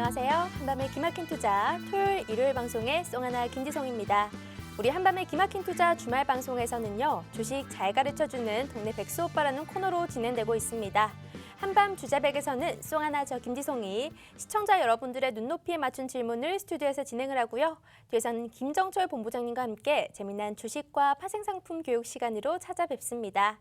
안녕하세요. 한밤의 기막힌 투자 토요일, 일요일 방송의 송하나 김지성입니다. 우리 한밤의 기막힌 투자 주말 방송에서는요. 주식 잘 가르쳐주는 동네 백수 오빠라는 코너로 진행되고 있습니다. 한밤 주자백에서는 송하나 저 김지성이 시청자 여러분들의 눈높이에 맞춘 질문을 스튜디오에서 진행을 하고요. 뒤에서는 김정철 본부장님과 함께 재미난 주식과 파생상품 교육 시간으로 찾아뵙습니다.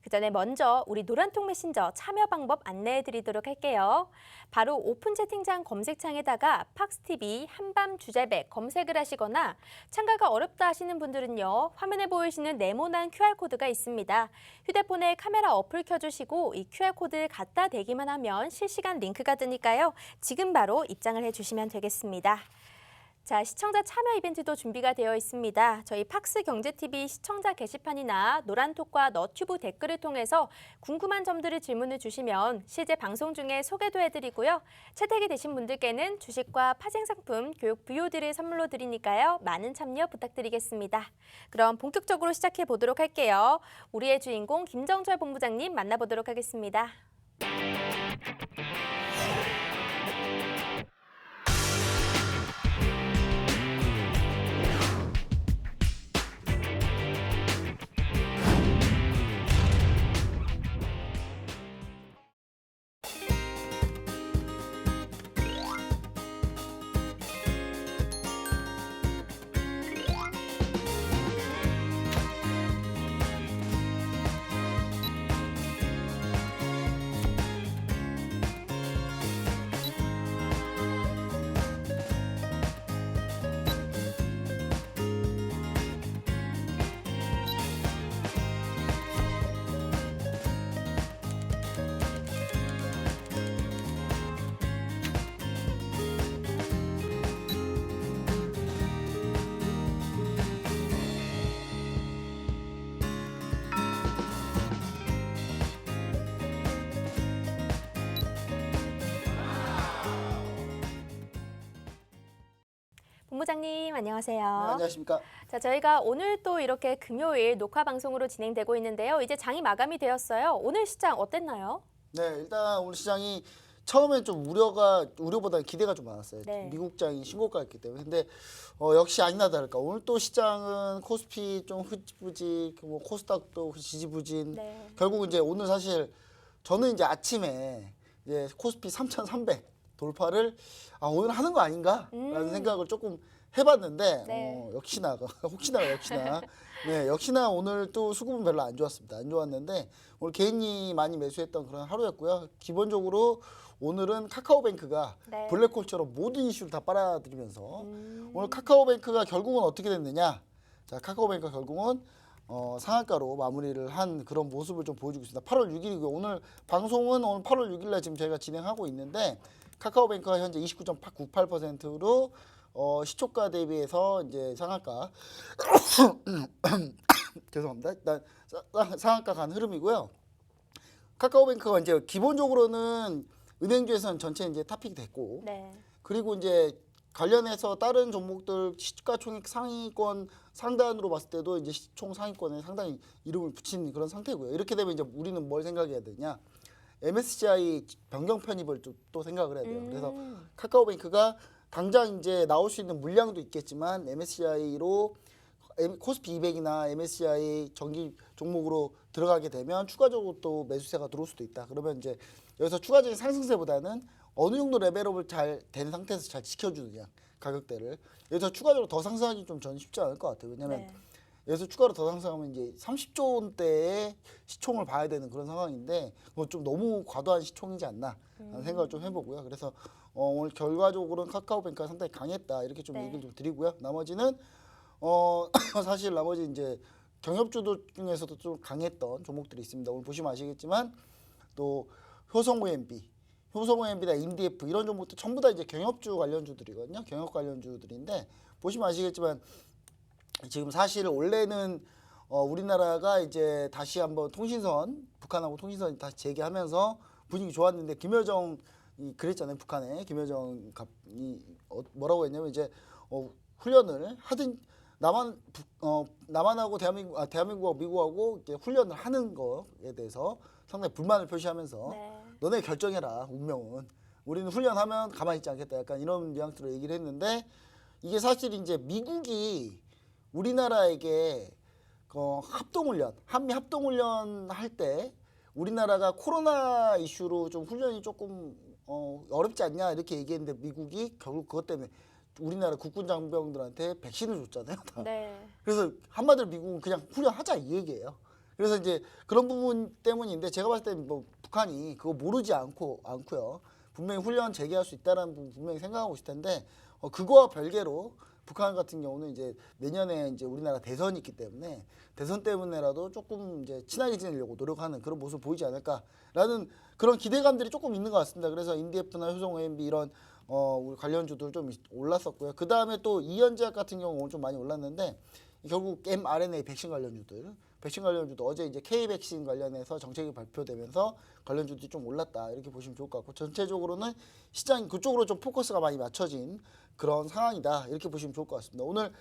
그 전에 먼저 우리 노란통 메신저 참여 방법 안내해드리도록 할게요. 바로 오픈 채팅창 검색창에다가 팍스TV 한밤 주제백 검색을 하시거나 참가가 어렵다 하시는 분들은요. 화면에 보이시는 네모난 QR코드가 있습니다. 휴대폰에 카메라 어플 켜주시고 이 QR코드 갖다 대기만 하면 실시간 링크가 뜨니까요. 지금 바로 입장을 해주시면 되겠습니다. 자, 시청자 참여 이벤트도 준비가 되어 있습니다. 저희 팍스 경제TV 시청자 게시판이나 노란톡과 너튜브 댓글을 통해서 궁금한 점들을 질문을 주시면 실제 방송 중에 소개도 해드리고요. 채택이 되신 분들께는 주식과 파생상품, 교육 VOD를 선물로 드리니까요. 많은 참여 부탁드리겠습니다. 그럼 본격적으로 시작해 보도록 할게요. 우리의 주인공 김정철 본부장님 만나보도록 하겠습니다. 본부장님 안녕하세요. 네, 안녕하십니까. 자, 저희가 오늘 또 이렇게 금요일 녹화 방송으로 진행되고 있는데요. 이제 장이 마감이 되었어요. 오늘 시장 어땠나요? 네, 일단 오늘 시장이 처음엔 좀 우려보다는 기대가 좀 많았어요. 네. 미국장이 신고가였기 때문에. 근데 역시 아니나 다를까. 오늘 또 시장은 코스피 좀 흐지부지, 뭐 코스닥도 지지부진. 네. 결국 이제 오늘 사실 저는 이제 아침에 이제 코스피 3,300 돌파를 오늘 하는 거 아닌가라는 생각을 조금 해봤는데 네. 역시나 네, 역시나 오늘 또 수급은 별로 안 좋았습니다. 안 좋았는데 오늘 개인이 많이 매수했던 그런 하루였고요. 기본적으로 오늘은 카카오뱅크가 네. 블랙홀처럼 모든 이슈를 다 빨아들이면서 오늘 카카오뱅크가 결국은 어떻게 됐느냐? 자, 카카오뱅크가 결국은 상한가로 마무리를 한 그런 모습을 좀 보여주고 있습니다. 8월 6일이고요. 오늘 방송은 오늘 8월 6일날 지금 저희가 진행하고 있는데 카카오뱅크가 현재 29.98%로 시초가 대비해서 이제 상한가 죄송합니다. 일단 상한가 간 흐름이고요. 카카오뱅크가 이제 기본적으로는 은행주에서는 전체 이제 탑픽이 됐고, 네. 그리고 이제 관련해서 다른 종목들 시가총액 상위권 상단으로 봤을 때도 이제 시총 상위권에 상당히 이름을 붙인 그런 상태고요. 이렇게 되면 이제 우리는 뭘 생각해야 되냐? MSCI 변경 편입을 또 생각을 해야 돼요. 그래서 카카오뱅크가 당장 이제 나올 수 있는 물량도 있겠지만 MSCI로 코스피 200이나 MSCI 정기 종목으로 들어가게 되면 추가적으로 또 매수세가 들어올 수도 있다. 그러면 이제 여기서 추가적인 상승세보다는 어느 정도 레벨업을 잘 된 상태에서 잘 지켜주느냐 가격대를 여기서 추가적으로 더 상승하기 좀 저는 쉽지 않을 것 같아요. 왜냐하면 네. 여기서 추가로 더 상승하면 이제 30조 원대의 시총을 봐야 되는 그런 상황인데 그건 좀 너무 과도한 시총이지 않나 라는 생각을 좀 해보고요. 그래서 오늘 결과적으로는 카카오뱅크가 상당히 강했다 이렇게 좀 네. 얘기를 좀 드리고요. 나머지는 사실 나머지 이제 경협주들 중에서도 좀 강했던 종목들이 있습니다. 오늘 보시면 아시겠지만 또 효성OMB나 인디F 이런 종목들 전부 다 이제 경협주 관련주들이거든요. 경협 관련주들인데 보시면 아시겠지만 지금 사실 원래는 우리나라가 이제 다시 한번 북한하고 통신선 다시 재개하면서 분위기 좋았는데 김여정이 그랬잖아요. 북한에 김여정이 뭐라고 했냐면 이제 훈련을 하든 남한하고 대한민국하고 미국하고 이제 훈련을 하는 거에 대해서 상당히 불만을 표시하면서 네. 너네 결정해라 운명은 우리는 훈련하면 가만히 있지 않겠다. 약간 이런 뉘앙스로 얘기를 했는데 이게 사실 이제 미국이 우리나라에게 합동훈련, 한미 합동훈련 할 때 우리나라가 코로나 이슈로 좀 훈련이 조금 어렵지 않냐 이렇게 얘기했는데 미국이 결국 그것 때문에 우리나라 국군 장병들한테 백신을 줬잖아요. 다. 네. 그래서 한마디로 미국은 그냥 훈련하자 이 얘기예요. 그래서 이제 그런 부분 때문인데 제가 봤을 때 뭐 북한이 그거 모르지 않고요. 분명히 훈련 재개할 수 있다라는 부분 분명히 생각하고 있을 텐데 그거와 별개로 북한 같은 경우는 이제 내년에 이제 우리나라 대선이 있기 때문에 대선 때문에라도 조금 이제 친하게 지내려고 노력하는 그런 모습을 보이지 않을까라는 그런 기대감들이 조금 있는 것 같습니다. 그래서 인디에프나 효성 OMB 이런 우리 관련주들 좀 올랐었고요. 그 다음에 또 이현제약 같은 경우 오늘 좀 많이 올랐는데 결국 mRNA 백신 관련주도 어제 이제 K 백신 관련해서 정책이 발표되면서 관련주들이 좀 올랐다 이렇게 보시면 좋을 것 같고 전체적으로는 시장 그쪽으로 좀 포커스가 많이 맞춰진 그런 상황이다 이렇게 보시면 좋을 것 같습니다. 오늘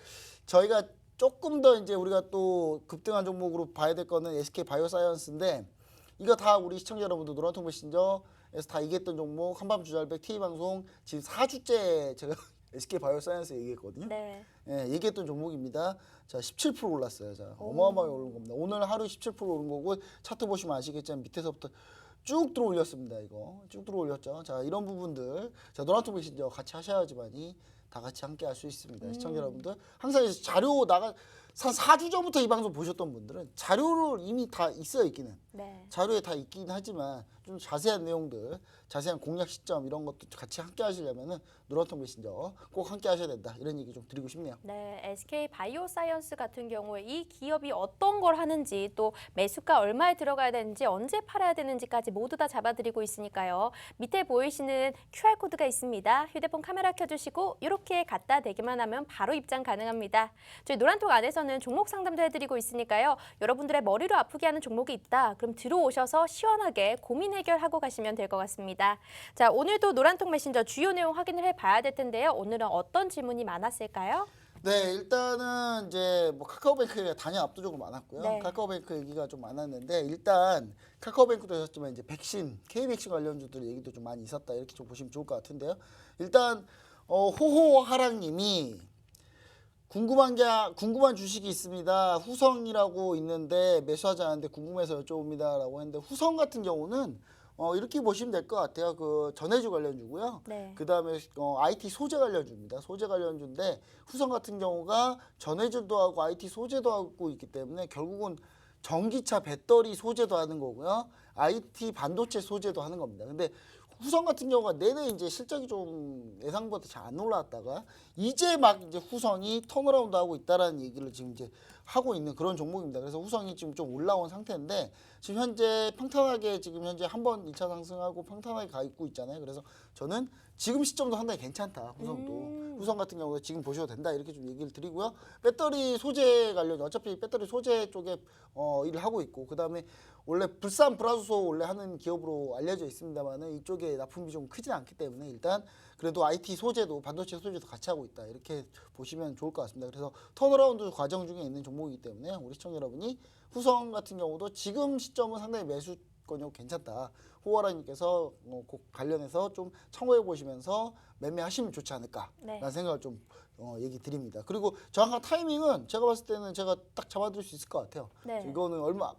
저희가 조금 더 이제 우리가 또 급등한 종목으로 봐야 될 거는 SK 바이오사이언스인데 이거 다 우리 시청자 여러분들 노란통 메신저에서 다 얘기했던 종목 한밤 주잘백 TV방송 지금 4주째 제가 SK 바이오사이언스 얘기했거든요. 네. 예, 얘기했던 종목입니다. 자, 17% 올랐어요. 자, 어마어마하게 오른 겁니다. 오늘 하루 17% 오른 거고 차트 보시면 아시겠지만 밑에서부터 쭉 들어올렸습니다. 이거 쭉 들어올렸죠. 자, 이런 부분들 자 노란통 메신저 같이 하셔야지만이 다 같이 함께 할 수 있습니다. 시청자 여러분들 항상 이제 자료 한 4주 전부터 이 방송 보셨던 분들은 자료를 이미 다 있어요. 있기는 네. 자료에 다 있긴 하지만 좀 자세한 내용들, 자세한 공략 시점 이런 것도 같이 함께 하시려면은 노란통 메신저 꼭 함께 하셔야 된다. 이런 얘기 좀 드리고 싶네요. 네, SK 바이오사이언스 같은 경우에 이 기업이 어떤 걸 하는지 또 매수가 얼마에 들어가야 되는지 언제 팔아야 되는지까지 모두 다 잡아드리고 있으니까요. 밑에 보이시는 QR코드가 있습니다. 휴대폰 카메라 켜주시고 이렇게 갖다 대기만 하면 바로 입장 가능합니다. 저희 노란통 안에서는 종목 상담도 해드리고 있으니까요. 여러분들의 머리로 아프게 하는 종목이 있다. 그럼 들어오셔서 시원하게 고민 해결하고 가시면 될 것 같습니다. 자, 오늘도 노란통 메신저 주요 내용 확인을 해봐야 될 텐데요. 오늘은 어떤 질문이 많았을까요? 네, 일단은 이제 뭐 카카오뱅크 얘기가 단연 압도적으로 많았고요. 네. 카카오뱅크 얘기가 좀 많았는데 일단 카카오뱅크도 하셨지만 이제 백신, K 백신 관련주들 얘기도 좀 많이 있었다 이렇게 좀 보시면 좋을 것 같은데요. 일단 호호하랑님이 궁금한 주식이 있습니다. 후성이라고 있는데 매수하지 않았는데 궁금해서 여쭤봅니다라고 했는데 후성 같은 경우는 이렇게 보시면 될 것 같아요. 그 전해주 관련주고요. 네. 그 다음에 IT 소재 관련주입니다. 소재 관련주인데 후성 같은 경우가 전해주도 하고 IT 소재도 하고 있기 때문에 결국은 전기차 배터리 소재도 하는 거고요. IT 반도체 소재도 하는 겁니다. 근데 후성 같은 경우가 내내 이제 실적이 좀 예상보다 잘 안 올라왔다가 이제 막 이제 후성이 턴어라운드 하고 있다라는 얘기를 지금 이제 하고 있는 그런 종목입니다. 그래서 후성이 지금 좀 올라온 상태인데 지금 현재 평탄하게 지금 현재 한 번 2차 상승하고 평탄하게 가 있고 있잖아요. 그래서 저는 지금 시점도 상당히 괜찮다. 후성도. 후성 같은 경우는 지금 보셔도 된다. 이렇게 좀 얘기를 드리고요. 배터리 소재 관련 어차피 배터리 소재 쪽에 일을 하고 있고 그다음에 원래 불산 브라소소 원래 하는 기업으로 알려져 있습니다만은 이쪽에 납품이 좀 크진 않기 때문에 일단 그래도 IT 소재도 반도체 소재도 같이 하고 있다 이렇게 보시면 좋을 것 같습니다. 그래서 턴어라운드 과정 중에 있는 종목이기 때문에 우리 시청자 여러분이 후성 같은 경우도 지금 시점은 상당히 매수권이 괜찮다. 호화라님께서 관련해서 좀 참고해 보시면서 매매하시면 좋지 않을까라는 네. 생각을 좀 얘기 드립니다. 그리고 정확한 타이밍은 제가 봤을 때는 제가 딱 잡아드릴 수 있을 것 같아요. 네. 이거는 얼마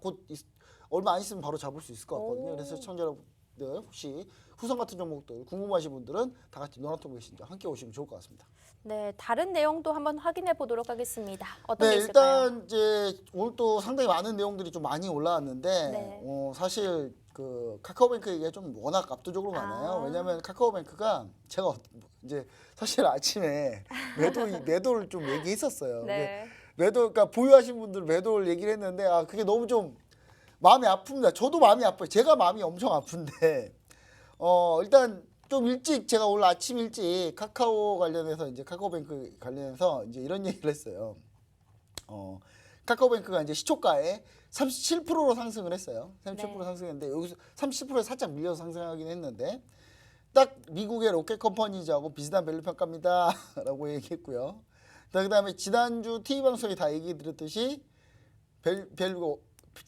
안 있으면 바로 잡을 수 있을 것 같거든요. 그래서 시청자 여러분들 혹시 후성 같은 종목들 궁금하신 분들은 다 같이 노란통 메신저 함께 오시면 좋을 것 같습니다. 네, 다른 내용도 한번 확인해 보도록 하겠습니다. 어떤 네, 게 있을까요? 일단 이제 오늘 또 상당히 많은 내용들이 좀 많이 올라왔는데 네. 사실 그 카카오뱅크 얘기가 좀 워낙 압도적으로 많아요. 왜냐하면 카카오뱅크가 제가 이제 사실 아침에 매도를 좀 얘기했었어요. 네. 그러니까 보유하신 분들 매도를 얘기를 했는데 그게 너무 좀 마음이 아픕니다. 저도 마음이 아파요. 제가 마음이 엄청 아픈데 일단 좀 일찍 제가 오늘 아침 일찍 카카오 관련해서 이제 카카오뱅크 관련해서 이제 이런 얘기를 했어요. 카카오뱅크가 이제 시초가에 37%로 상승을 했어요. 37% 네. 상승했는데 여기서 37%에 살짝 밀려서 상승하긴 했는데 딱 미국의 로켓 컴퍼니즈하고 비슷한 밸류 평가입니다라고 얘기했고요. 그다음에 지난주 TV 방송에 다 얘기 드렸듯이 밸류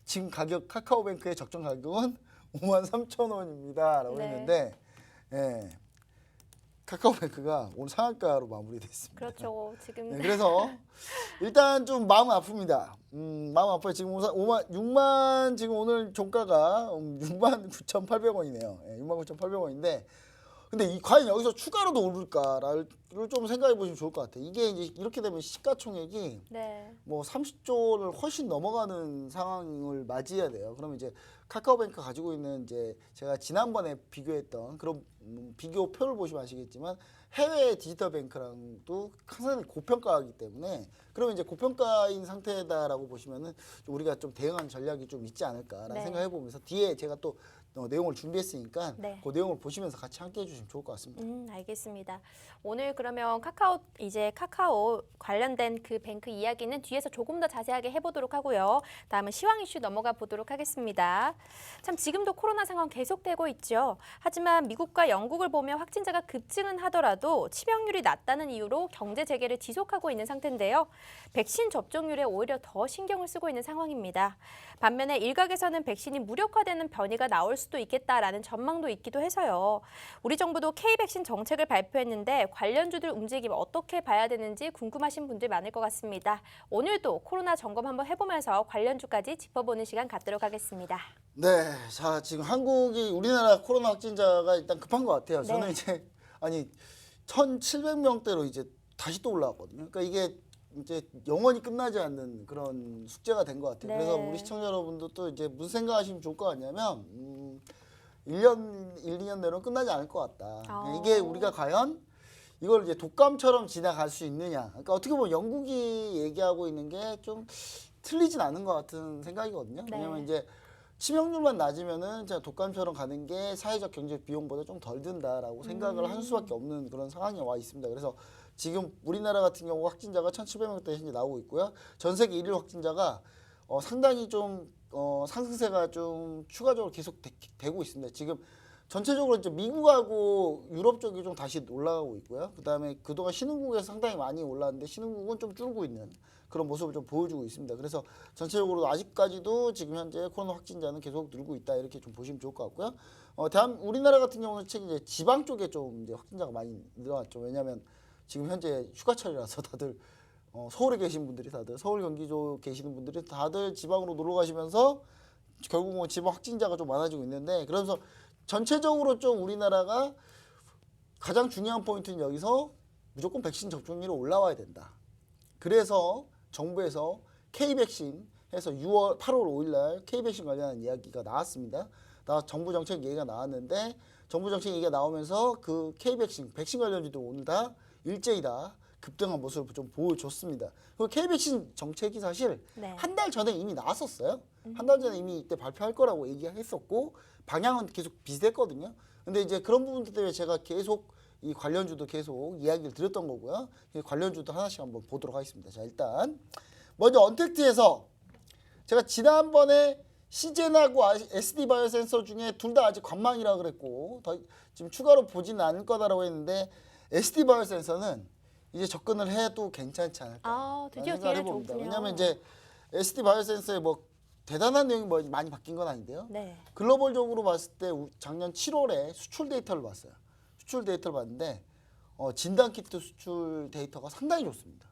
지금 가격 카카오뱅크의 적정 가격은 53,000원입니다라고 네. 했는데 예. 카카오뱅크가 오늘 상한가로 마무리됐습니다. 그렇죠. 지금 네, 그래서 일단 좀 마음은 아픕니다. 마음 아파요. 지금 6만 지금 오늘 종가가 6만 9,800원이네요. 예, 6만 9,800원인데 근데 과연 여기서 추가로도 오를까를 좀 생각해 보시면 좋을 것 같아요. 이게 이제 이렇게 되면 시가총액이 네. 뭐 30조를 훨씬 넘어가는 상황을 맞이해야 돼요. 그러면 이제 카카오뱅크 가지고 있는 이제 제가 지난번에 비교했던 그런 비교표를 보시면 아시겠지만 해외 디지털 뱅크랑도 상당히 고평가이기 때문에 그러면 이제 고평가인 상태다라고 보시면은 좀 우리가 좀 대응하는 전략이 좀 있지 않을까라는 네. 생각해 보면서 뒤에 제가 또 내용을 준비했으니까 네. 그 내용을 보시면서 같이 함께 해주시면 좋을 것 같습니다. 알겠습니다. 오늘 그러면 카카오 관련된 그 뱅크 이야기는 뒤에서 조금 더 자세하게 해보도록 하고요. 다음은 시황 이슈 넘어가 보도록 하겠습니다. 참 지금도 코로나 상황 계속되고 있죠. 하지만 미국과 영국을 보면 확진자가 급증은 하더라도 치명률이 낮다는 이유로 경제 재개를 지속하고 있는 상태인데요. 백신 접종률에 오히려 더 신경을 쓰고 있는 상황입니다. 반면에 일각에서는 백신이 무력화되는 변이가 나올 수도 있겠다라는 전망도 있기도 해서요. 우리 정부도 K-백신 정책을 발표했는데 관련주들 움직임 어떻게 봐야 되는지 궁금하신 분들 많을 것 같습니다. 오늘도 코로나 점검 한번 해보면서 관련주까지 짚어보는 시간 갖도록 하겠습니다. 네, 자 지금 우리나라 코로나 확진자가 일단 급한 것 같아요. 저는 네. 이제 1,700명대로 이제 다시 또 올라왔거든요. 그러니까 이게 이제 영원히 끝나지 않는 그런 숙제가 된 것 같아요. 네. 그래서 우리 시청자 여러분도 또 이제 무슨 생각하시면 좋을 것 같냐면 1년, 1, 2년 내로는 끝나지 않을 것 같다. 이게 우리가 과연 이걸 이제 독감처럼 지나갈 수 있느냐. 그러니까 어떻게 보면 영국이 얘기하고 있는 게 좀 틀리진 않은 것 같은 생각이거든요. 네. 왜냐면 이제 치명률만 낮으면은 제가 독감처럼 가는 게 사회적 경제 비용보다 좀 덜 든다라고 생각을 할 수밖에 없는 그런 상황에 와 있습니다. 그래서 지금 우리나라 같은 경우 확진자가 1,700명대 현재 나오고 있고요. 전 세계 일일 확진자가 상당히 좀 상승세가 좀 추가적으로 계속 되고 있습니다. 지금 전체적으로 이제 미국하고 유럽 쪽이 좀 다시 올라가고 있고요. 그다음에 그동안 신흥국에서 상당히 많이 올랐는데 신흥국은 좀 줄고 있는 그런 모습을 좀 보여주고 있습니다. 그래서 전체적으로 아직까지도 지금 현재 코로나 확진자는 계속 늘고 있다 이렇게 좀 보시면 좋을 것 같고요. 우리나라 같은 경우는 특히 이제 지방 쪽에 좀 이제 확진자가 많이 늘어났죠. 왜냐하면 지금 현재 휴가철이라서 다들 서울에 계신 분들이 다들 서울 경기도 계시는 분들이 다들 지방으로 놀러 가시면서 결국은 지방 확진자가 좀 많아지고 있는데 그러면서 전체적으로 좀 우리나라가 가장 중요한 포인트는 여기서 무조건 백신 접종률이 올라와야 된다. 그래서 정부에서 K-백신 해서 8월 5일 날 K-백신 관련한 이야기가 나왔습니다. 정부 정책 얘기가 나왔는데 정부 정책 얘기가 나오면서 그 백신 관련주도 오늘 다 일제히 다 급등한 모습을 좀 보여줬습니다. 그 K-백신 정책이 사실 네. 한 달 전에 이미 나왔었어요. 한 달 전에 이미 이때 발표할 거라고 얘기했었고 방향은 계속 비슷했거든요. 근데 이제 그런 부분들 때문에 제가 계속 이 관련주도 계속 이야기를 드렸던 거고요. 관련주도 하나씩 한번 보도록 하겠습니다. 자, 일단 먼저 언택트에서 제가 지난번에 시젠하고 SD 바이오센서 중에 둘 다 아직 관망이라고 그랬고 지금 추가로 보지는 않을 거다라고 했는데 SD 바이오센서는 이제 접근을 해도 괜찮지 않을까 드디어 생각을 기회를 해봅니다. 줬군요. 왜냐하면 이제 SD 바이오센서에 뭐 대단한 내용이 뭐 많이 바뀐 건 아닌데요. 네. 글로벌적으로 봤을 때 작년 7월에 수출 데이터를 봤어요. 수출 데이터를 봤는데 진단키트 수출 데이터가 상당히 좋습니다.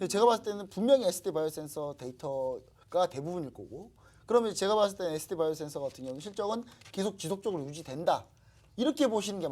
제가 봤을 때는 분명히 SD 바이오센서 데이터가 대부분일 거고 그러면 제가 봤을 때는 SD 바이오센서 같은 경우 실적은 계속 지속적으로 유지된다. 이렇게 보시는 게